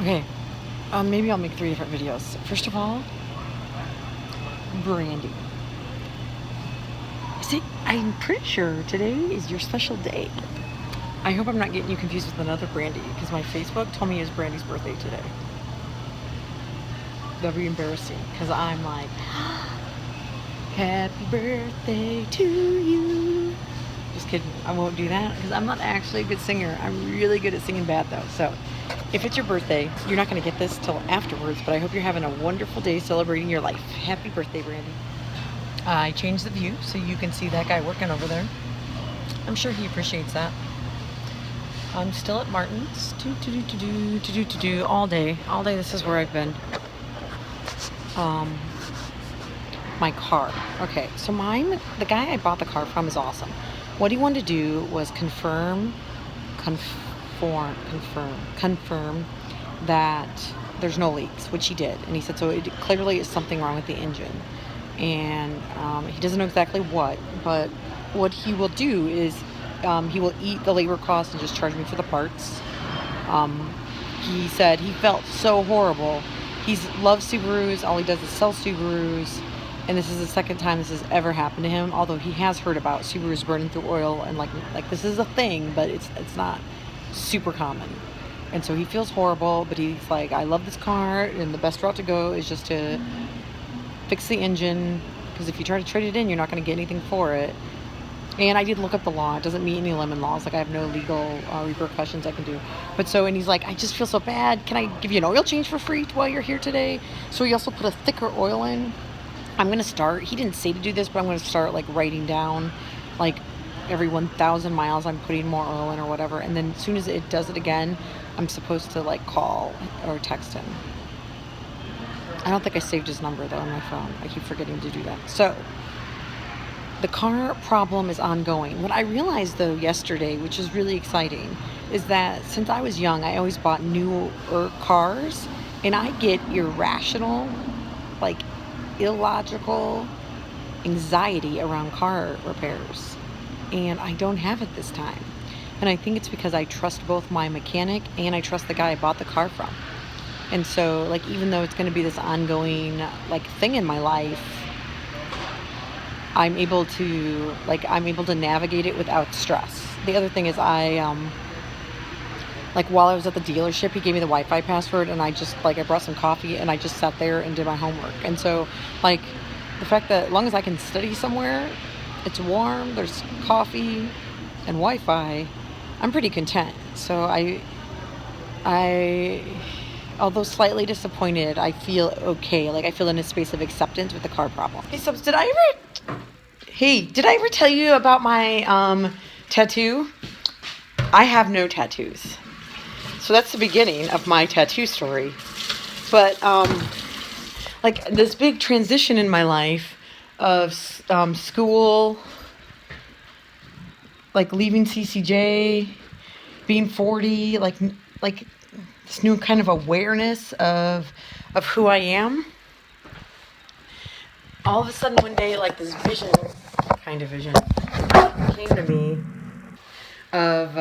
Okay, maybe I'll make 3 different videos. First of all, Brandy. See, I'm pretty sure today is your special day. I hope I'm not getting you confused with another Brandy, because my Facebook told me it's Brandy's birthday today. That'd be embarrassing, because I'm like, happy birthday to you. Just kidding. I won't do that, because I'm not actually a good singer. I'm really good at singing bad, though. So, if it's your birthday, you're not going to get this till afterwards, but I hope you're having a wonderful day celebrating your life. Happy birthday, Brandy. I changed the view so you can see that guy working over there. I'm sure he appreciates that. I'm still at Martin's. All day. All day, this is where I've been. My car. Okay, so the guy I bought the car from is awesome. What he wanted to do was confirm that there's no leaks, which he did. And he said, so it clearly is something wrong with the engine. And he doesn't know exactly what, but what he will do is he will eat the labor costs and just charge me for the parts. He said he felt so horrible. He loves Subarus. All he does is sell Subarus. And this is the second time this has ever happened to him, although he has heard about Subarus burning through oil, and like this is a thing, but it's not super common. And so he feels horrible, but he's like, I love this car, and the best route to go is just to fix the engine, because if you try to trade it in, you're not going to get anything for it. And I did look up the law. It doesn't meet any lemon laws. Like, I have no legal repercussions I can do. But so, and he's like, I just feel so bad. Can I give you an oil change for free while you're here today? So he also put a thicker oil in. I'm going to start, he didn't say to do this, but I'm going to start like writing down like every 1,000 miles I'm putting more oil in or whatever. And then as soon as it does it again, I'm supposed to like call or text him. I don't think I saved his number though on my phone. I keep forgetting to do that. So the car problem is ongoing. What I realized though yesterday, which is really exciting, is that since I was young, I always bought newer cars, and I get irrational, like illogical anxiety around car repairs, and I don't have it this time. And I think it's because I trust both my mechanic and I trust the guy I bought the car from. And so, like, even though it's going to be this ongoing like thing in my life, I'm able to navigate it without stress. The other thing is like while I was at the dealership, he gave me the Wi-Fi password, and I brought some coffee and I just sat there and did my homework. And so, like, the fact that as long as I can study somewhere, it's warm, there's coffee and Wi-Fi, I'm pretty content. So although slightly disappointed, I feel okay. Like, I feel in a space of acceptance with the car problem. Hey, Subs, did I ever tell you about my tattoo? I have no tattoos. So that's the beginning of my tattoo story. But like this big transition in my life of school, like leaving CCJ, being 40, like this new kind of awareness of who I am. All of a sudden one day, like this vision came to me of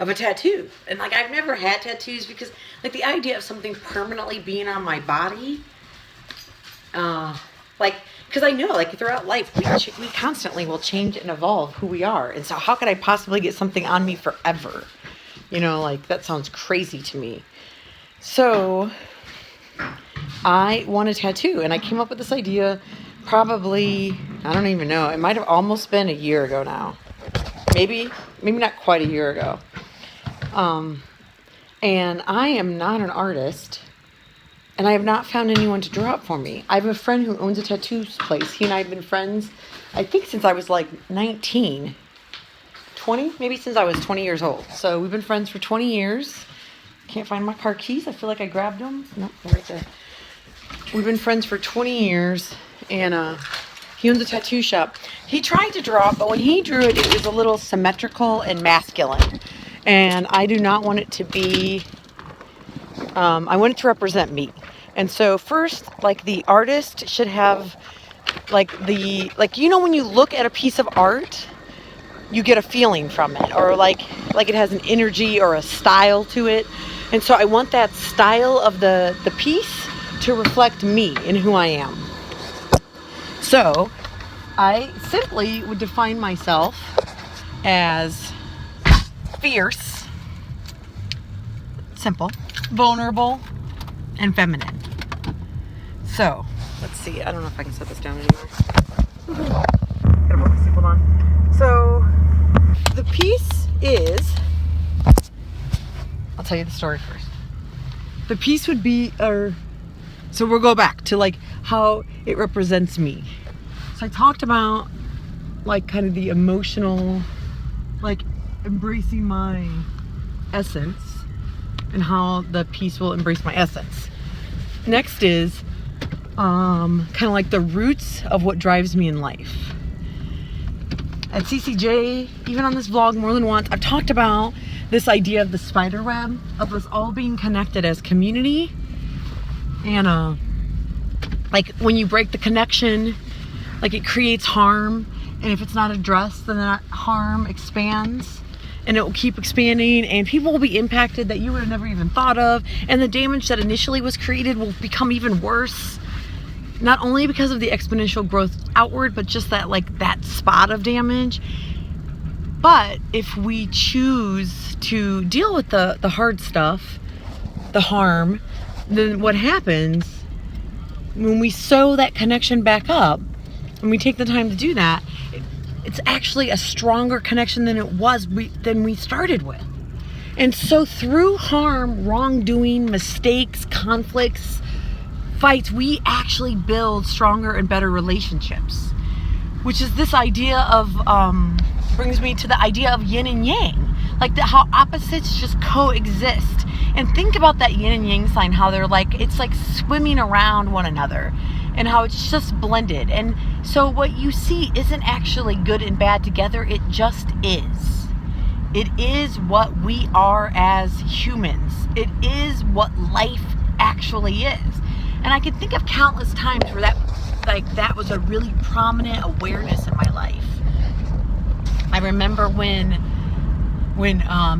a tattoo. And like, I've never had tattoos because like the idea of something permanently being on my body, because I know like throughout life we constantly will change and evolve who we are. And so how could I possibly get something on me forever? Like that sounds crazy to me. So I want a tattoo, and I came up with this idea probably, I don't even know, it might have almost been a year ago now. Maybe not quite a year ago. And I am not an artist, and I have not found anyone to draw it for me. I have a friend who owns a tattoo place. He and I have been friends, I think, since I was like 19, 20, maybe since I was 20 years old. So we've been friends for 20 years. Can't find my car keys. I feel like I grabbed them. Nope, they're right there. We've been friends for 20 years, and he owns a tattoo shop. He tried to draw it, but when he drew it, it was a little symmetrical and masculine. And I do not want it to be, I want it to represent me. And so first, like, the artist should have, like, when you look at a piece of art, you get a feeling from it, or like it has an energy or a style to it. And so I want that style of the piece to reflect me and who I am. So I simply would define myself as fierce, simple, vulnerable, and feminine. So let's see. I don't know if I can set this down anymore. Gotta put my seatbelt on. So the piece is, I'll tell you the story first. The piece would be, so we'll go back to like how it represents me. So I talked about like kind of the emotional, like embracing my essence and how the piece will embrace my essence. Next is kind of like the roots of what drives me in life. At CCJ, even on this vlog more than once, I've talked about this idea of the spider web, of us all being connected as community. And like when you break the connection, like it creates harm. And if it's not addressed, then that harm expands. And it will keep expanding, and people will be impacted that you would have never even thought of. And the damage that initially was created will become even worse. Not only because of the exponential growth outward, but just that like that spot of damage. But if we choose to deal with the hard stuff, the harm, then what happens when we sew that connection back up, and we take the time to do that, it's actually a stronger connection than than we started with. And so through harm, wrongdoing, mistakes, conflicts, fights, we actually build stronger and better relationships, which is this idea of brings me to the idea of yin and yang, like how opposites just coexist. And think about that yin and yang sign, how they're like, it's like swimming around one another, and how it's just blended. And so what you see isn't actually good and bad together, it just is. It is what we are as humans. It is what life actually is. And I can think of countless times where that was a really prominent awareness in my life. I remember when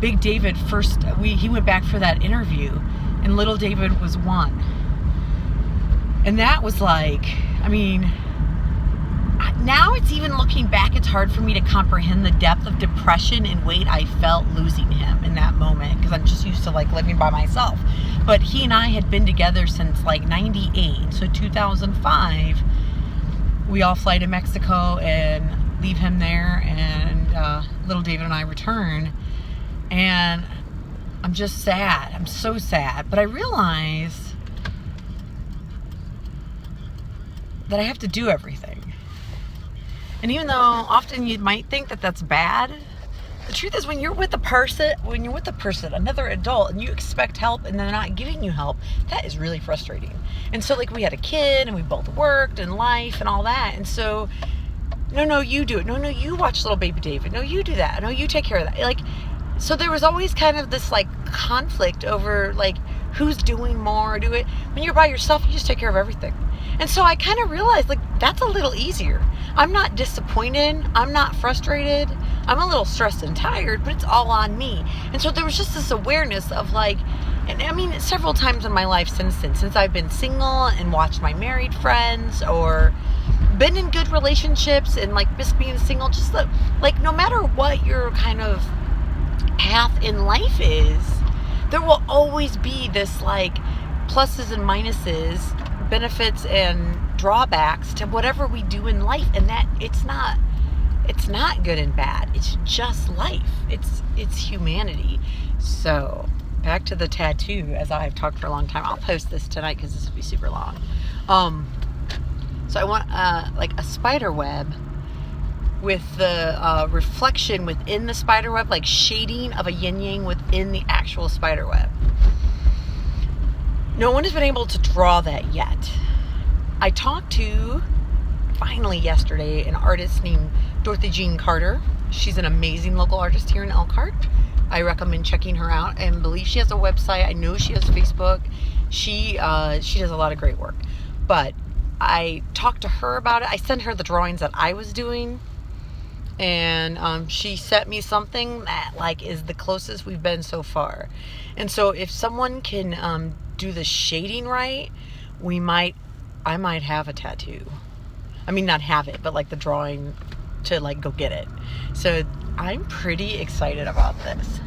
Big David first, he went back for that interview, and Little David was one. And that was like, I mean, now it's even looking back, it's hard for me to comprehend the depth of depression and weight I felt losing him in that moment, because I'm just used to like living by myself. But he and I had been together since like 98. So 2005, we all fly to Mexico and leave him there, and Little David and I return. And I'm just sad. I'm so sad. But I realize that I have to do everything. And even though often you might think that that's bad, the truth is when you're with a person, another adult, and you expect help and they're not giving you help, that is really frustrating. And so like we had a kid and we both worked and life and all that. And so, no, you do it. No, you watch little baby David. No, you do that. No, you take care of that. Like, so there was always kind of this like conflict over like who's doing more. When you're by yourself, you just take care of everything. And so I kind of realized like that's a little easier. I'm not disappointed. I'm not frustrated. I'm a little stressed and tired, but it's all on me. And so there was just this awareness of like, and I mean, several times in my life since I've been single and watched my married friends, or been in good relationships and like just being single, just like no matter what your kind of path in life is, there will always be this like pluses and minuses, benefits and drawbacks to whatever we do in life. And that it's not good and bad. It's just life. It's humanity. So back to the tattoo, as I've talked for a long time. I'll post this tonight because this will be super long. So I want like a spider web with the reflection within the spider web, like shading of a yin yang within the actual spider web. No one has been able to draw that yet. I talked to, finally yesterday, an artist named Dorothy Jean Carter. She's an amazing local artist here in Elkhart. I recommend checking her out, and believe she has a website. I know she has Facebook. She does a lot of great work. But I talked to her about it. I sent her the drawings that I was doing. and she sent me something that like is the closest we've been so far. And so if someone can do the shading right, I might have a tattoo. I mean, not have it, but like the drawing to like go get it. So I'm pretty excited about this.